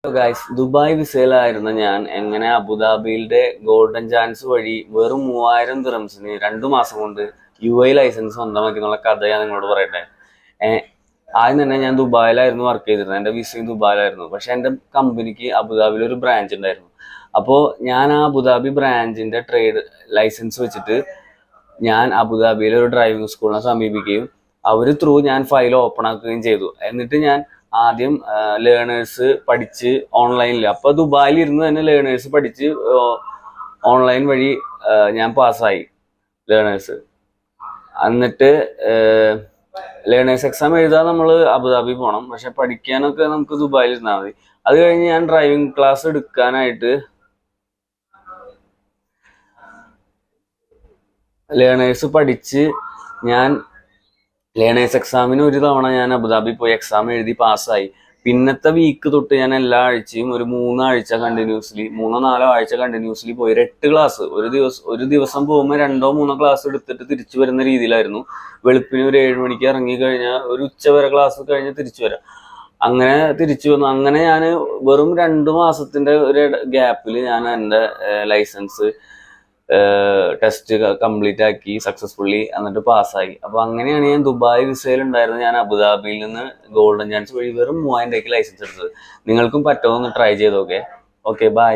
Guys, Dubai വിസയിലായിരുന്ന ഞാൻ എങ്ങനെ അബുദാബിയിലെ ഗോൾഡൻ ചാൻസ് വഴി വെറും 3000 ദിറംസിന് 2 മാസം കൊണ്ട് UAE ലൈസൻസ് സ്വന്തമാക്കി എന്നുള്ള കഥ ഞാൻ നിങ്ങളോട് പറയട്ടെ. ആദ്യം തന്നെ ഞാൻ ദുബായിലായിരുന്നു വർക്ക് ചെയ്തിരുന്നത്. എൻ്റെ വിസയും ദുബായിലായിരുന്നു. പക്ഷെ എൻ്റെ കമ്പനിക്ക് അബുദാബിയിൽ ഒരു ബ്രാഞ്ച് ഉണ്ടായിരുന്നു. അപ്പോൾ ഞാൻ ആ അബുദാബി ബ്രാഞ്ചിന്റെ ട്രേഡ് ലൈസൻസ് വെച്ചിട്ട് ഞാൻ അബുദാബിയിലെ ഒരു ഡ്രൈവിംഗ് സ്കൂളിനെ സമീപിക്കുകയും അവർ ത്രൂ ഞാൻ ഫയൽ ഓപ്പൺ ആക്കുകയും ചെയ്തു. എന്നിട്ട് ഞാൻ ആദ്യം ലേണേഴ്സ് പഠിച്ച് ഓൺലൈനിൽ, അപ്പൊ ദുബായിൽ ഇരുന്ന് തന്നെ ലേണേഴ്സ് പഠിച്ച് ഓൺലൈൻ വഴി ഞാൻ പാസ്സായി ലേണേഴ്സ്. എന്നിട്ട് ലേണേഴ്സ് എക്സാം എഴുതാൻ നമ്മൾ അബുദാബി പോകണം, പക്ഷെ പഠിക്കാനൊക്കെ നമുക്ക് ദുബായിൽ ഇരുന്നാൽ മതി. അത് കഴിഞ്ഞ് ഞാൻ ഡ്രൈവിംഗ് ക്ലാസ് എടുക്കാനായിട്ട് ലേണേഴ്സ് പഠിച്ച് ഞാൻ ലേണേഴ്സ് എക്സാമിന് ഒരു തവണ ഞാൻ അബുദാബി പോയി എക്സാം എഴുതി പാസ്സായി. പിന്നത്തെ വീക്ക് തൊട്ട് ഞാൻ എല്ലാ ആഴ്ചയും ഒരു 3 ആഴ്ച കണ്ടിന്യൂസ്ലി, 3-4 ആഴ്ച കണ്ടിന്യൂസ്ലി പോയി 8 ക്ലാസ് ഒരു ദിവസം പോകുമ്പോൾ 2-3 ക്ലാസ് എടുത്തിട്ട് തിരിച്ചു വരുന്ന രീതിയിലായിരുന്നു. വെളുപ്പിന് ഒരു 7 മണിക്ക് ഇറങ്ങി കഴിഞ്ഞാൽ ഒരു ഉച്ച വരെ ക്ലാസ് കഴിഞ്ഞ് തിരിച്ചു വരാം. അങ്ങനെ തിരിച്ചു വന്നു. അങ്ങനെ ഞാൻ വെറും 2 മാസത്തിന്റെ ഒരു ഗ്യാപ്പിൽ ഞാൻ എൻ്റെ ലൈസൻസ് ടെസ്റ്റ് കംപ്ലീറ്റ് ആക്കി സക്സസ്ഫുള്ളി, എന്നിട്ട് പാസ്സായി. അപ്പൊ അങ്ങനെയാണ് ഞാൻ ദുബായ് വിസയിൽ ഉണ്ടായിരുന്നത്. ഞാൻ അബുദാബിയിൽ നിന്ന് ഗോൾഡൻ ചാൻസ് വഴി വെറും 3000 രൂപയ്ക്ക് ലൈസൻസ് എടുത്തത്. നിങ്ങൾക്കും പറ്റുമോ ഒന്ന് ട്രൈ ചെയ്തോക്കെ. Okay, by.